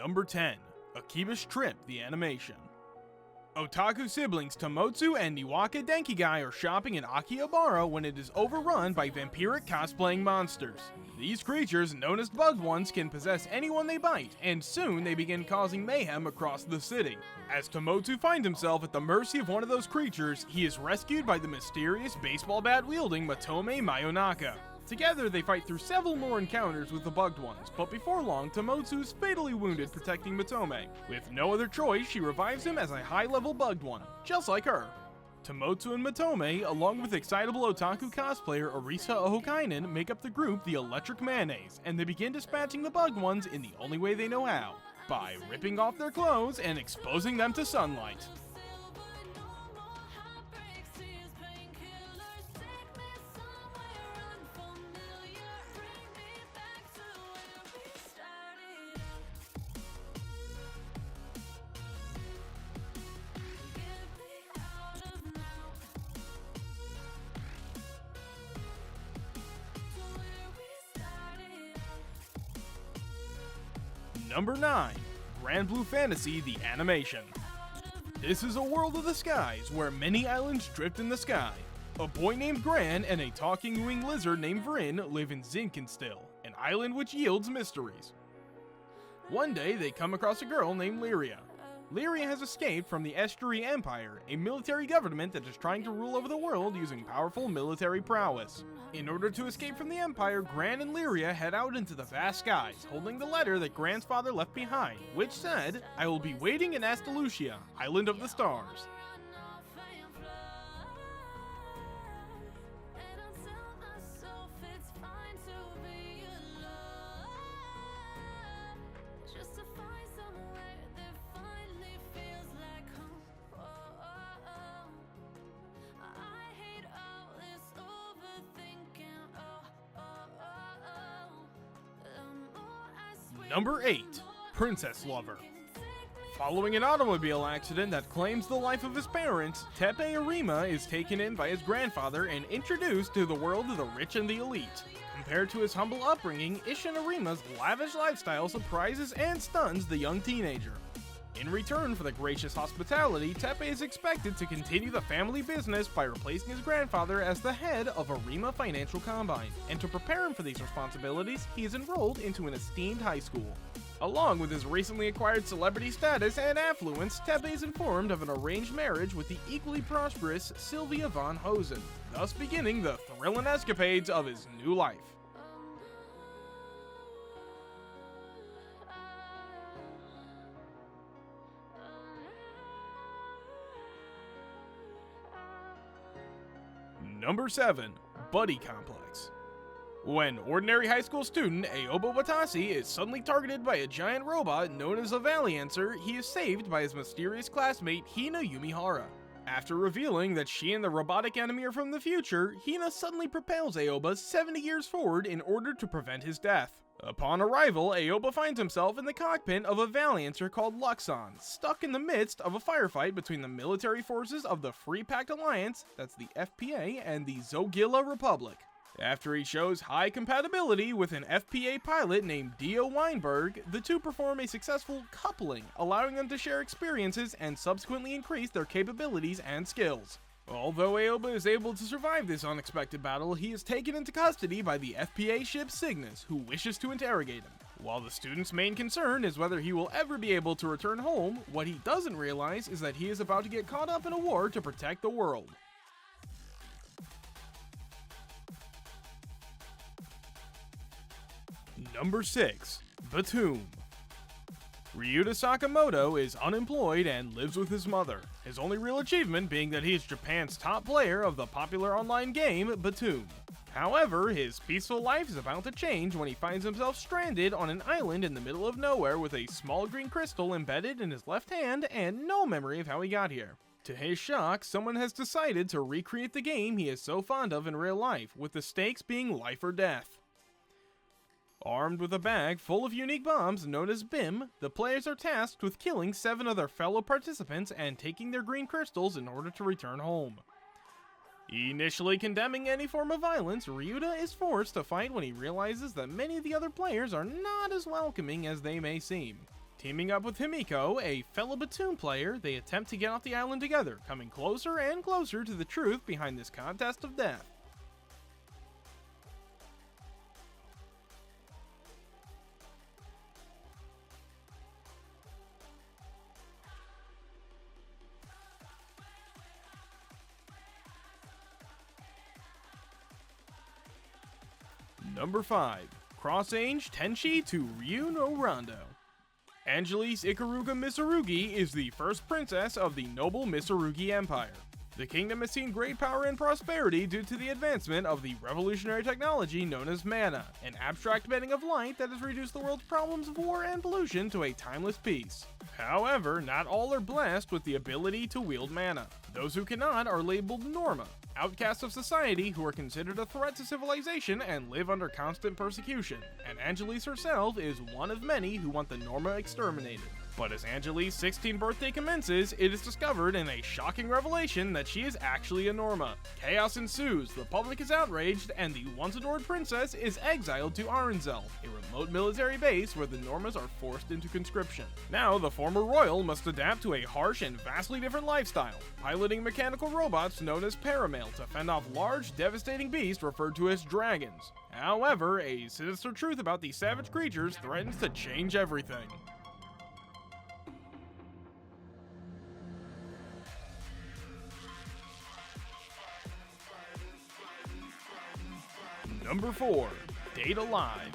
Number 10. Akiba's Trip, the animation. Otaku siblings Tomotsu and Niwaka Denkigai are shopping in Akihabara when it is overrun by vampiric cosplaying monsters. These creatures, known as bugged ones, can possess anyone they bite, and soon they begin causing mayhem across the city. As Tomotsu finds himself at the mercy of one of those creatures, he is rescued by the mysterious baseball bat-wielding Matome Mayonaka. Together, they fight through several more encounters with the bugged ones, but before long, Tomotsu is fatally wounded protecting Matome. With no other choice, she revives him as a high-level bugged one, just like her. Tomotsu and Matome, along with excitable otaku cosplayer Arisa Ohokainen, make up the group the Electric Mayonnaise, and they begin dispatching the bugged ones in the only way they know how, by ripping off their clothes and exposing them to sunlight. Number 9. Grand Blue Fantasy, the animation. This is a world of the skies where many islands drift in the sky. A boy named Gran and a talking winged lizard named Vryn live in Zinkenstill, an island which yields mysteries. One day they come across a girl named Lyria. Lyria has escaped from the Estuary Empire, a military government that is trying to rule over the world using powerful military prowess. In order to escape from the Empire, Gran and Lyria head out into the vast skies, holding the letter that Gran's father left behind, which said, "I will be waiting in Astalucia, Island of the Stars." Number 8. Princess Lover. Following an automobile accident that claims the life of his parents, Teppei Arima is taken in by his grandfather and introduced to the world of the rich and the elite. Compared to his humble upbringing, Isshin Arima's lavish lifestyle surprises and stuns the young teenager. In return for the gracious hospitality, Teppei is expected to continue the family business by replacing his grandfather as the head of Arima Financial Combine, and to prepare him for these responsibilities, he is enrolled into an esteemed high school. Along with his recently acquired celebrity status and affluence, Teppei is informed of an arranged marriage with the equally prosperous Sylvia von Hosen, thus beginning the thrill and escapades of his new life. Number 7. Buddy Complex. When ordinary high school student Aoba Watasi is suddenly targeted by a giant robot known as a Valiancer, he is saved by his mysterious classmate Hina Yumihara. After revealing that she and the robotic enemy are from the future, Hina suddenly propels Aoba 70 years forward in order to prevent his death. Upon arrival, Aoba finds himself in the cockpit of a Valiancer called Luxon, stuck in the midst of a firefight between the military forces of the Free Pact Alliance, that's the FPA, and the Zogilla Republic. After he shows high compatibility with an FPA pilot named Dio Weinberg, the two perform a successful coupling, allowing them to share experiences and subsequently increase their capabilities and skills. Although Aoba is able to survive this unexpected battle, he is taken into custody by the FPA ship Cygnus, who wishes to interrogate him. While the student's main concern is whether he will ever be able to return home, what he doesn't realize is that he is about to get caught up in a war to protect the world. Number 6. Batum. Ryuta Sakamoto is unemployed and lives with his mother, his only real achievement being that he is Japan's top player of the popular online game Batum. However, his peaceful life is about to change when he finds himself stranded on an island in the middle of nowhere with a small green crystal embedded in his left hand and no memory of how he got here. To his shock, someone has decided to recreate the game he is so fond of in real life, with the stakes being life or death. Armed with a bag full of unique bombs known as BIM, the players are tasked with killing 7 of their fellow participants and taking their green crystals in order to return home. Initially condemning any form of violence, Ryuta is forced to fight when he realizes that many of the other players are not as welcoming as they may seem. Teaming up with Himiko, a fellow Platoon player, they attempt to get off the island together, coming closer and closer to the truth behind this contest of death. Number 5. Cross-Age Tenshi to Ryu no Rondo. Angelis Ikaruga Mitsurugi is the first princess of the noble Mitsurugi Empire. The kingdom has seen great power and prosperity due to the advancement of the revolutionary technology known as mana, an abstract bending of light that has reduced the world's problems of war and pollution to a timeless peace. However, not all are blessed with the ability to wield mana. Those who cannot are labeled Norma, outcasts of society who are considered a threat to civilization and live under constant persecution, and Angelis herself is one of many who want the Norma exterminated. But as Angelis' 16th birthday commences, it is discovered in a shocking revelation that she is actually a Norma. Chaos ensues, the public is outraged, and the once adored princess is exiled to Arenzel, a remote military base where the Normas are forced into conscription. Now, the former royal must adapt to a harsh and vastly different lifestyle, piloting mechanical robots known as paramail to fend off large, devastating beasts referred to as dragons. However, a sinister truth about these savage creatures threatens to change everything. Number 4. Date Alive.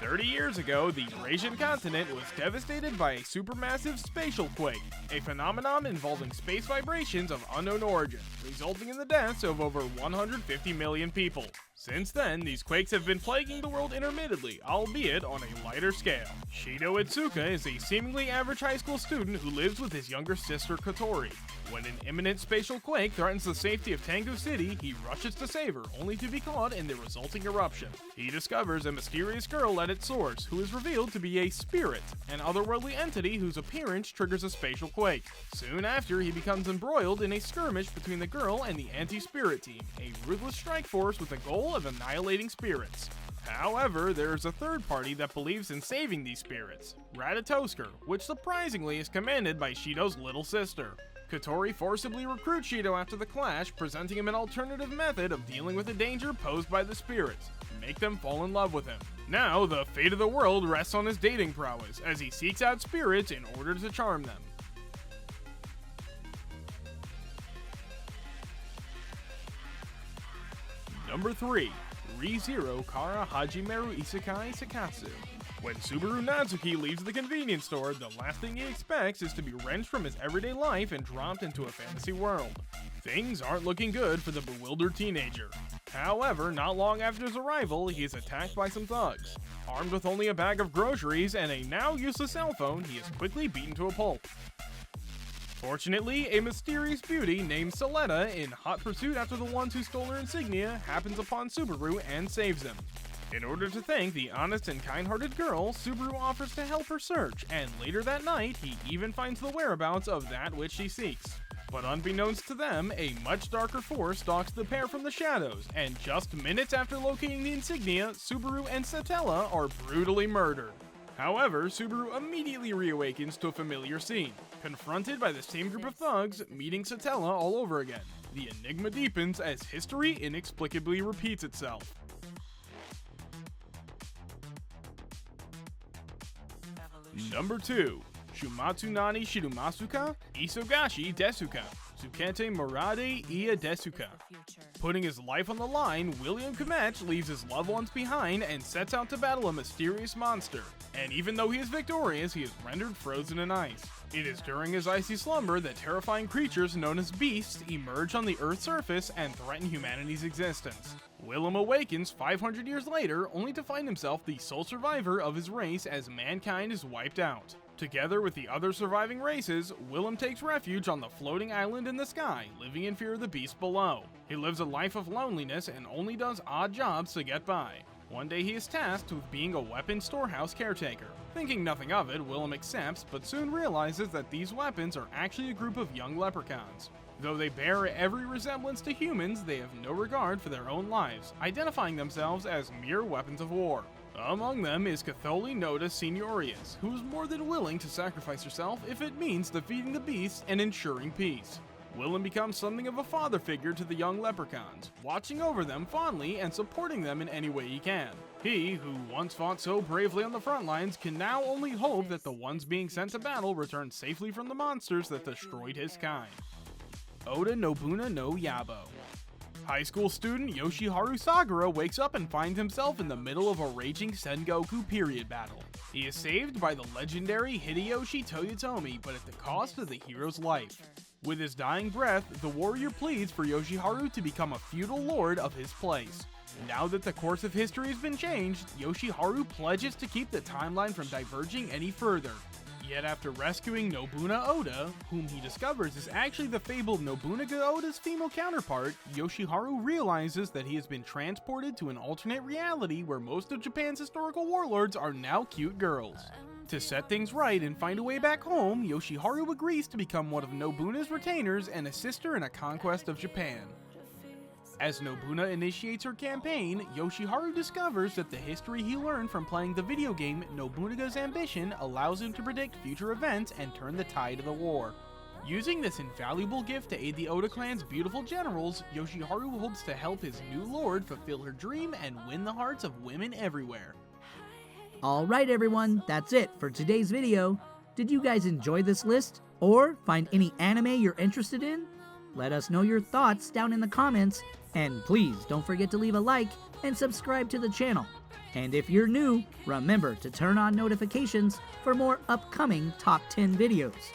30 years ago, the Eurasian continent was devastated by a supermassive spatial quake, a phenomenon involving space vibrations of unknown origin, resulting in the deaths of over 150 million people. Since then, these quakes have been plaguing the world intermittently, albeit on a lighter scale. Shido Itsuka is a seemingly average high school student who lives with his younger sister Kotori. When an imminent spatial quake threatens the safety of Tengu City, he rushes to save her, only to be caught in the resulting eruption. He discovers a mysterious girl at its source, who is revealed to be a spirit, an otherworldly entity whose appearance triggers a spatial quake. Soon after, he becomes embroiled in a skirmish between the girl and the anti-spirit team, a ruthless strike force with the goal of annihilating spirits. However, there is a third party that believes in saving these spirits, Ratatosker, which surprisingly is commanded by Shido's little sister. Kotori forcibly recruits Shido after the clash, presenting him an alternative method of dealing with the danger posed by the spirits, make them fall in love with him. Now, the fate of the world rests on his dating prowess, as he seeks out spirits in order to charm them. Number 3. ReZero Kara Hajimeru Isekai Sekatsu. When Subaru Natsuki leaves the convenience store, the last thing he expects is to be wrenched from his everyday life and dropped into a fantasy world. Things aren't looking good for the bewildered teenager. However, not long after his arrival, he is attacked by some thugs. Armed with only a bag of groceries and a now useless cell phone, he is quickly beaten to a pulp. Fortunately, a mysterious beauty named Soletta, in hot pursuit after the ones who stole her insignia, happens upon Subaru and saves him. In order to thank the honest and kind-hearted girl, Subaru offers to help her search, and later that night, he even finds the whereabouts of that which she seeks. But unbeknownst to them, a much darker force stalks the pair from the shadows, and just minutes after locating the insignia, Subaru and Satella are brutally murdered. However, Subaru immediately reawakens to a familiar scene, confronted by the same group of thugs, meeting Satella all over again. The enigma deepens as history inexplicably repeats itself. Number 2. Shumatsu Nani Shirumasuka Isogashi Desuka. Tsukete Murade Iya Desuka. Putting his life on the line, William Kamech leaves his loved ones behind and sets out to battle a mysterious monster. And even though he is victorious, he is rendered frozen in ice. It is during his icy slumber that terrifying creatures known as beasts emerge on the Earth's surface and threaten humanity's existence. Willem awakens 500 years later, only to find himself the sole survivor of his race as mankind is wiped out. Together with the other surviving races, Willem takes refuge on the floating island in the sky, living in fear of the beast below. He lives a life of loneliness and only does odd jobs to get by. One day he is tasked with being a weapons storehouse caretaker. Thinking nothing of it, Willem accepts, but soon realizes that these weapons are actually a group of young leprechauns. Though they bear every resemblance to humans, they have no regard for their own lives, identifying themselves as mere weapons of war. Among them is Catholi Noda Seniorius, who is more than willing to sacrifice herself if it means defeating the beasts and ensuring peace. Willem becomes something of a father figure to the young leprechauns, watching over them fondly and supporting them in any way he can. He, who once fought so bravely on the front lines, can now only hope that the ones being sent to battle return safely from the monsters that destroyed his kind. Oda Nobuna no Yabo. High school student Yoshiharu Sagara wakes up and finds himself in the middle of a raging Sengoku period battle. He is saved by the legendary Hideyoshi Toyotomi, but at the cost of the hero's life. With his dying breath, the warrior pleads for Yoshiharu to become a feudal lord of his place. Now that the course of history has been changed, Yoshiharu pledges to keep the timeline from diverging any further. Yet after rescuing Nobuna Oda, whom he discovers is actually the fabled Nobunaga Oda's female counterpart, Yoshiharu realizes that he has been transported to an alternate reality where most of Japan's historical warlords are now cute girls. To set things right and find a way back home, Yoshiharu agrees to become one of Nobuna's retainers and assist her in a conquest of Japan. As Nobuna initiates her campaign, Yoshiharu discovers that the history he learned from playing the video game Nobunaga's Ambition allows him to predict future events and turn the tide of the war. Using this invaluable gift to aid the Oda clan's beautiful generals, Yoshiharu hopes to help his new lord fulfill her dream and win the hearts of women everywhere. Alright everyone, that's it for today's video. Did you guys enjoy this list? Or find any anime you're interested in? Let us know your thoughts down in the comments. And please don't forget to leave a like and subscribe to the channel. And if you're new, remember to turn on notifications for more upcoming top 10 videos.